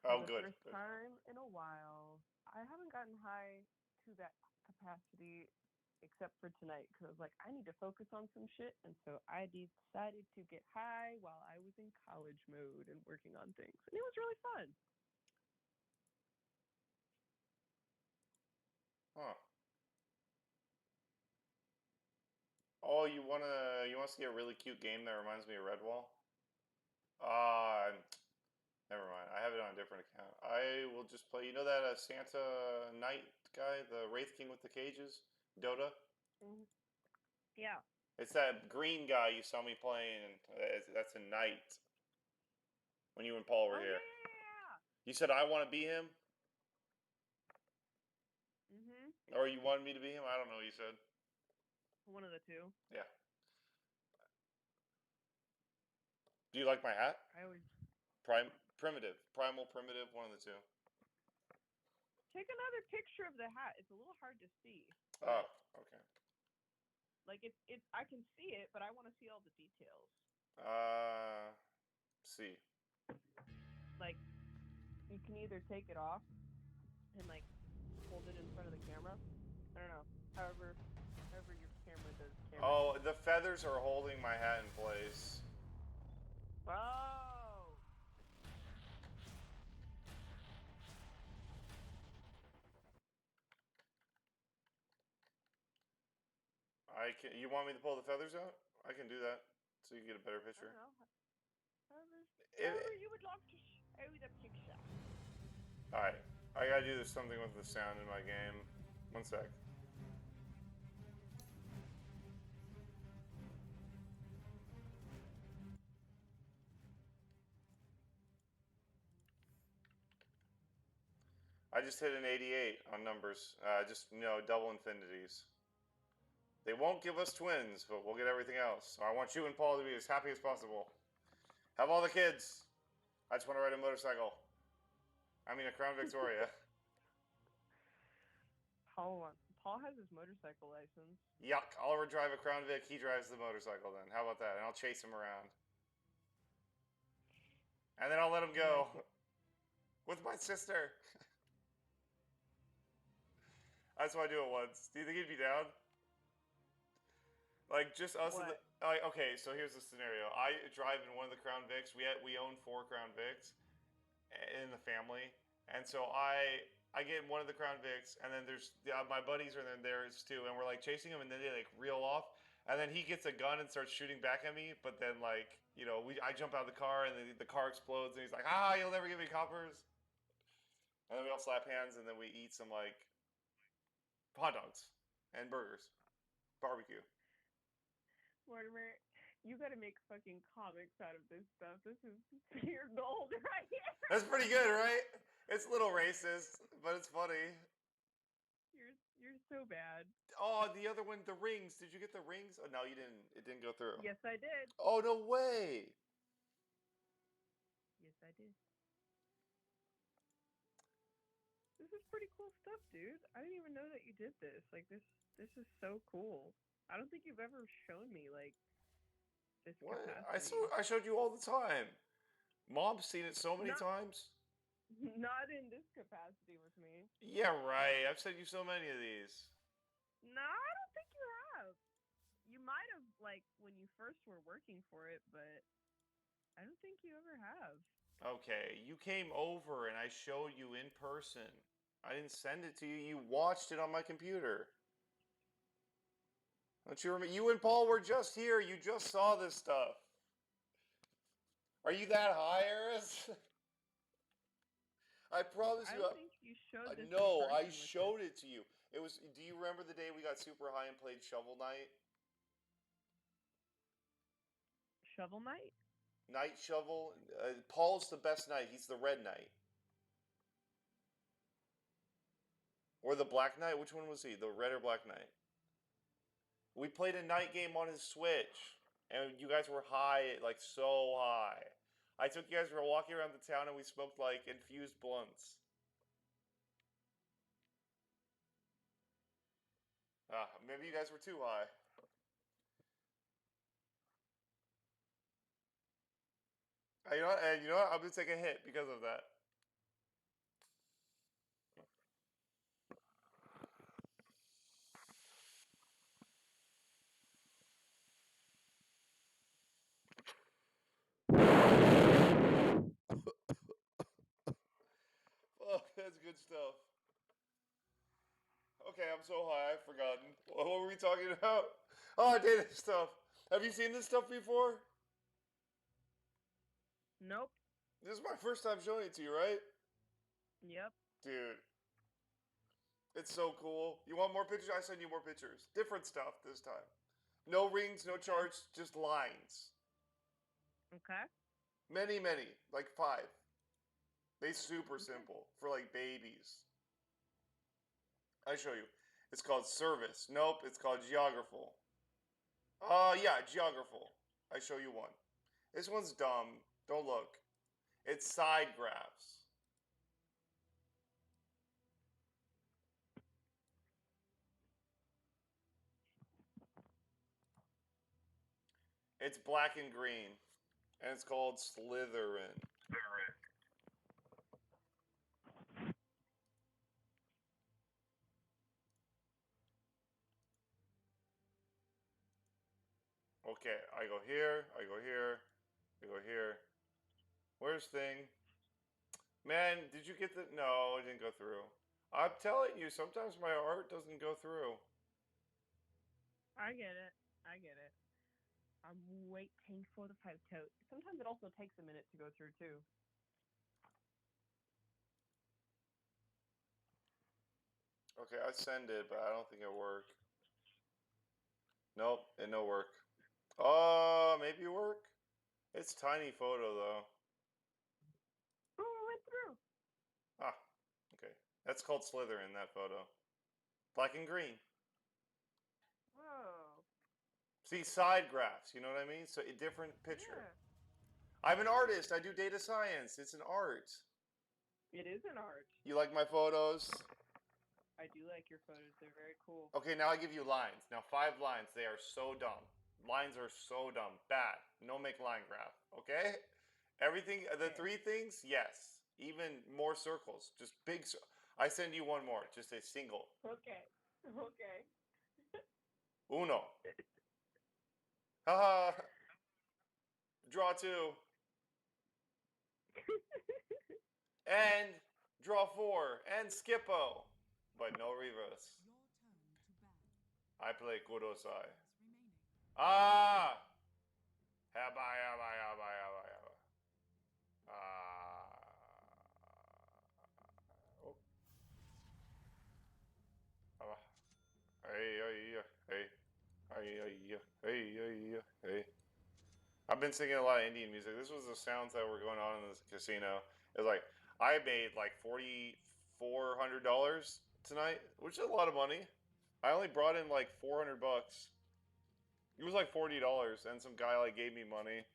Oh, For the good. first time in a while. I haven't gotten high to that capacity except for tonight because I was like, I need to focus on some shit, and so I decided to get high while I was in college mode and working on things, and it was really fun. Huh. Oh, you wanna see a really cute game that reminds me of Redwall? Never mind. I have it on a different account. I will just play. You know that Santa Knight guy, the Wraith King with the cages, Dota. Yeah. It's that green guy you saw me playing. That's a knight. When you and Paul were here, you said I want to be him, or you wanted me to be him. I don't know. You said One of the two. yeah. Do you like my hat? I always Primal primitive. One of the two. take another picture of the hat. It's a little hard to see. Oh, okay. Like it's I can see it, but I want to see all the details. See. Like you can either take it off and like hold it in front of the camera. I don't know. However your camera does. Oh, the feathers are holding my hat in place. Oh. I can. You want me to pull the feathers out? I can do that, so you get a better picture. I don't know. However you would like to show the picture. All right, I gotta do something with the sound in my game. One sec. I just hit an 88 on numbers. Just double infinities. They won't give us twins, but we'll get everything else. So I want you and Paul to be as happy as possible. Have all the kids. I just want to ride a motorcycle. I mean, a Crown Victoria. Paul has his motorcycle license. Yuck. I'll ever drive a Crown Vic. He drives the motorcycle then. How about that? And I'll chase him around. And then I'll let him go. With my sister. I just want to do it once. Do you think he'd be down? Like, just us and okay, so here's the scenario. I drive in one of the Crown Vics. We own 4 Crown Vics in the family. And so I get in one of the Crown Vics, and then there's my buddies are in theirs too, and we're like chasing him, and then they like reel off, and then he gets a gun and starts shooting back at me. But then I jump out of the car, and the car explodes, and he's like, you'll never give me coppers. And then we all slap hands, and then we eat some like hot dogs and burgers, barbecue. Mortimer, you gotta make fucking comics out of this stuff. This is pure gold right here. That's pretty good, right? It's a little racist, but it's funny. You're so bad. Oh, the other one, the rings. Did you get the rings? Oh, no, you didn't. It didn't go through. Yes, I did. Oh, no way. Yes, I did. This is pretty cool stuff, dude. I didn't even know that you did this. Like this is so cool. I don't think you've ever shown me like this what? capacity. I showed you all the time. Mom's seen it so many times. Not in this capacity with me. Yeah, right. I've sent you so many of these. No, I don't think you have. You might have like when you first were working for it, but I don't think you ever have. Okay, you came over and I showed you in person. I didn't send it to you. You watched it on my computer. Don't you remember? You and Paul were just here. You just saw this stuff. Are you that high, Eris? I promise you. I don't think you showed this. No, I showed it to you. It was. Do you remember the day we got super high and played Shovel Knight? Shovel Knight? Knight Shovel. Paul's the best knight. He's the red knight. Or the black knight. Which one was he? The red or black knight? We played a night game on his Switch. And you guys were high, like so high. I took you guys for a walk around the town and we smoked like infused blunts. Maybe you guys were too high. You know what? I'm gonna take a hit because of that. Oh, that's good stuff. Okay, I'm so high, I've forgotten. What were we talking about? Oh, data stuff. Have you seen this stuff before? Nope. This is my first time showing it to you, right? Yep. Dude. It's so cool. You want more pictures? I send you more pictures. Different stuff this time. No rings, no charts, just lines. Okay. Many, many. Like 5. They super simple for like babies. I show you. It's called service. Nope, it's called geographical. Yeah, geographical. I show you one. This one's dumb. Don't look. It's side graphs. It's black and green. And it's called Slytherin. Okay, I go here, I go here, I go here. Where's thing? Man, did you get the... No, it didn't go through. I'm telling you, sometimes my art doesn't go through. I get it. I get it. I'm waiting for the photo. Sometimes it also takes a minute to go through too. Okay, I send it, but I don't think it'll work. Nope, it no work. Maybe it work? It's tiny photo though. Oh, it went through. Ah, okay. That's called Slytherin, that photo. Black and green. Whoa. See, side graphs, you know what I mean? So a different picture. Yeah. I'm an artist. I do data science. It's an art. It is an art. You like my photos? I do like your photos. They're very cool. Okay, now I give you lines. Now 5 lines. They are so dumb. Lines are so dumb. Bad. No make line graph. Okay? Everything, the 3 things, yes. Even more circles. Just big. I send you one more. Just a single. Okay. Okay. Uno. Haha. Draw 2. And draw 4. And Skippo. But no reverse. I play Kudosai. Ah! Habba, habba, habba, habba, habba. Oh. Habba. Hey, hey, hey. Hey, hey, hey, hey, hey. I've been singing a lot of Indian music. This was the sounds that were going on in this casino. It was like, I made like $4,400 tonight, which is a lot of money. I only brought in like 400 bucks. It was like $40, and some guy like gave me money.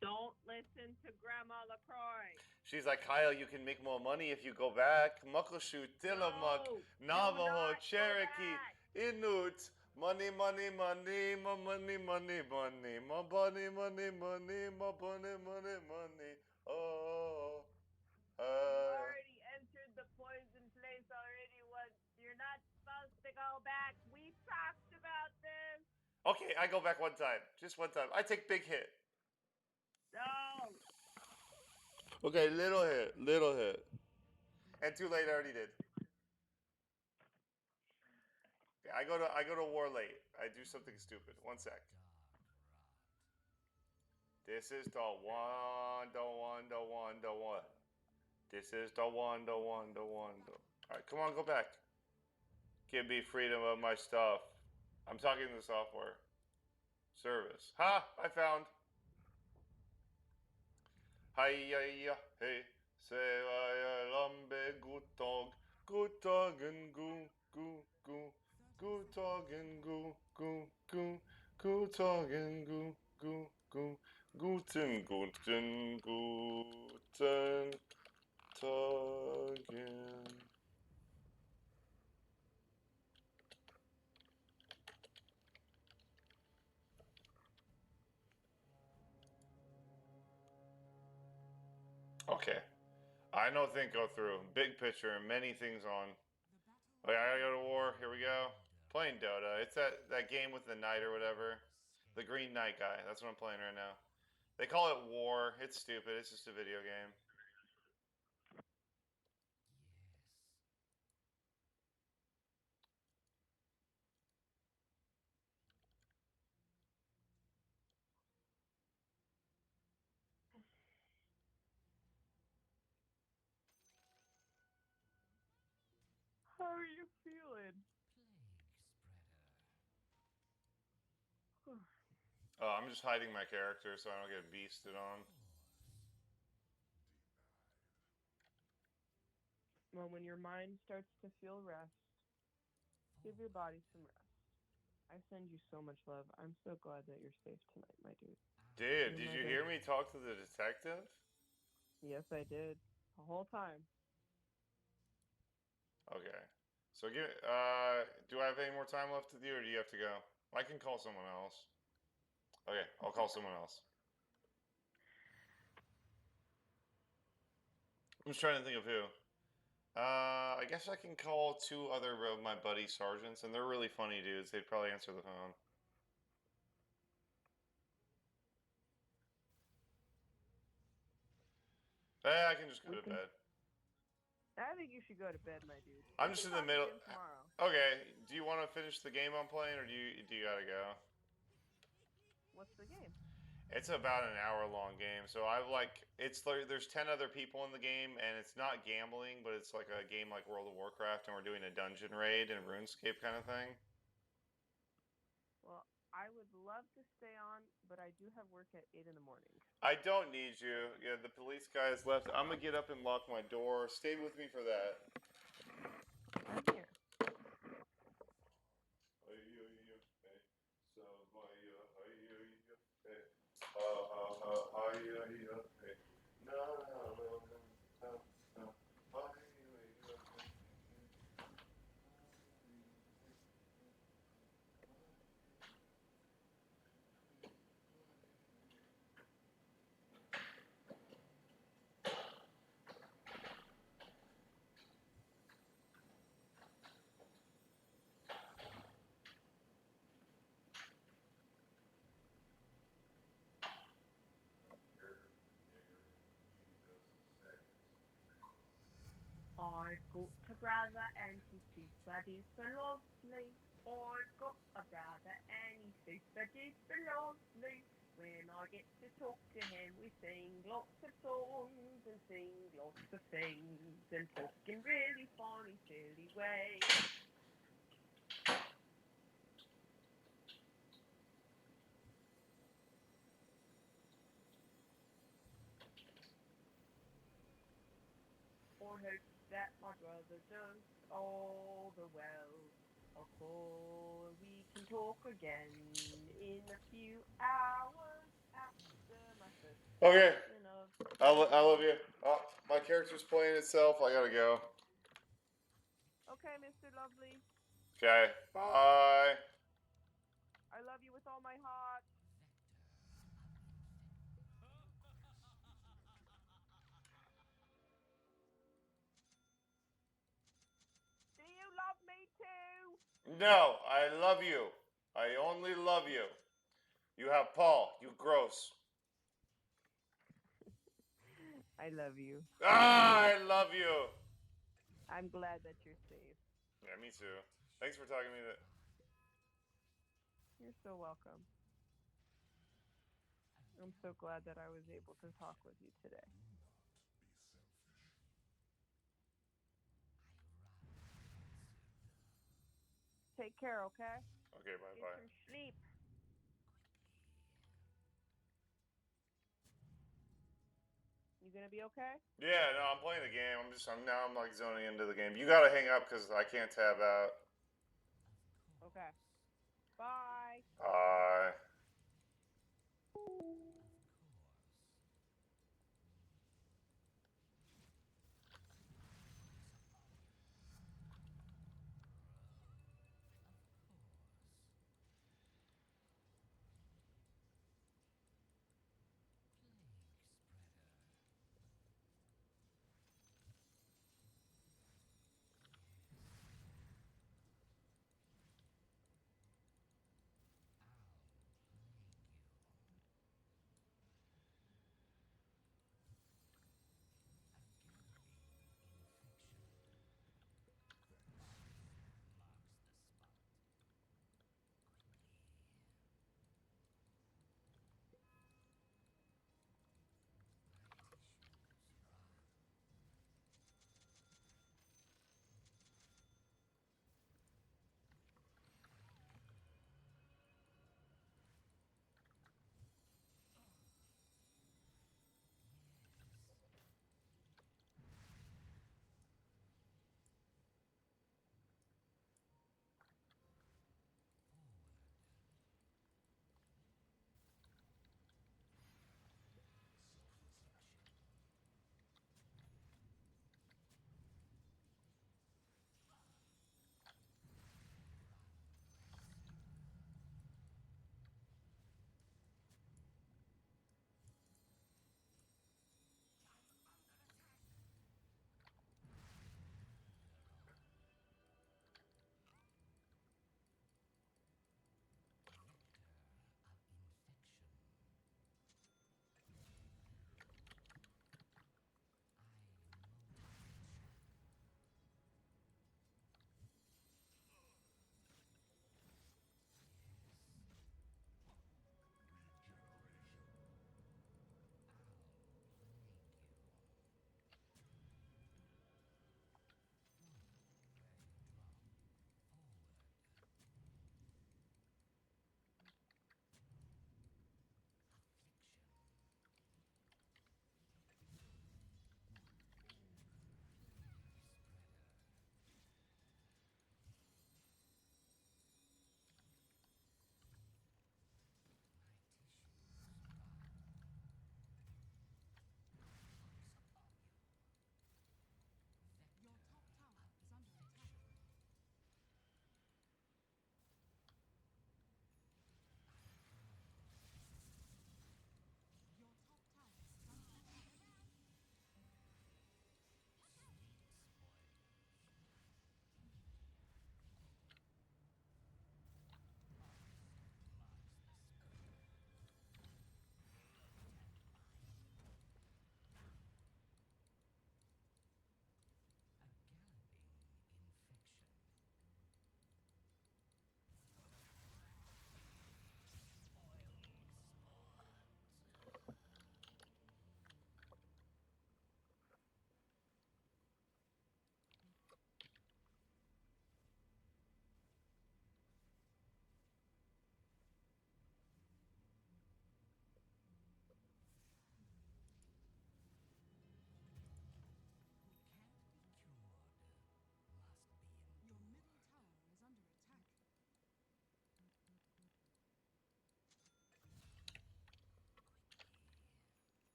Don't listen to Grandma LaCroix. She's like, Kyle, you can make more money if you go back. Muckleshoot, Tillamook, Navajo, Cherokee, Inuit. Money, money, money, my money, money, money, my money, money, money, my money, money, money. Oh, You already entered the poison place already once. You're not supposed to go back. We talked about this. Okay, I go back one time. Just one time. I take big hit. No. Okay, little hit, little hit. And too late, I already did. Okay, I go to war late. I do something stupid. One sec. This is the one, the one, the one, the one. This is the one, the one, the one. Alright, come on, go back. Give me freedom of my stuff. I'm talking to the software. Service. Ha! I found. Hi-ya-ya, hey. Say-wa-ya-lambe, good dog, and goo, goo, goo. Good dog and goo, goo, goo. Good dog and goo, goo, goo. Guten, guten, guten Tagen. Okay. I know think go through. Big picture, many things on. Okay, I gotta go to war. Here we go. Playing Dota. It's that game with the knight or whatever. The Green Knight guy. That's what I'm playing right now. They call it war. It's stupid. It's just a video game. How are you feeling? Oh, I'm just hiding my character so I don't get beasted on. Well, when your mind starts to feel rest, give your body some rest. I send you so much love. I'm so glad that you're safe tonight, my dude. Dude, You're did my you baby. hear me talk to the detective? Yes, I did. The whole time. Okay. So do I have any more time left with you, or do you have to go? I can call someone else. Okay, I'll call someone else. I'm just trying to think of who. I guess I can call two other of my buddy sergeants, and they're really funny dudes. They'd probably answer the phone. I can just go to bed. I think you should go to bed, my dude. I'm We just can in the talk middle. again tomorrow. Okay, do you want to finish the game I'm playing, or do you gotta go? What's the game? It's about an hour-long game, so I there's 10 other people in the game, and it's not gambling, but it's like a game like World of Warcraft, and we're doing a dungeon raid and RuneScape kind of thing. Well, I would love to stay on, but I do have work at 8 in the morning. I don't need you. Yeah, the police guy has left. I'm gonna get up and lock my door. Stay with me for that. I'm here. I've got a brother and his sister is so lovely. I've got a brother and his sister is so lovely. When I get to talk to him, we sing lots of songs and sing lots of things and talk in really funny, silly ways. I hope that my brother does all the well. I'll call, we can talk again in a few hours after my first Okay. session of I love you. Oh, my character's playing itself. I gotta go. Okay, Mr. Lovely. Okay. Bye. I love you with all my heart. Do you love me too? No, I love you. I only love you. You have Paul. You gross. I love you. I love you. I'm glad that you're safe. Yeah, me too. Thanks for talking to me. You're so welcome. I'm so glad that I was able to talk with you today. Take care, okay? Okay, bye Get bye. some sleep. You gonna be okay? Yeah, no, I'm playing the game. I'm like zoning into the game. You gotta hang up because I can't tab out. Okay. Bye. Bye.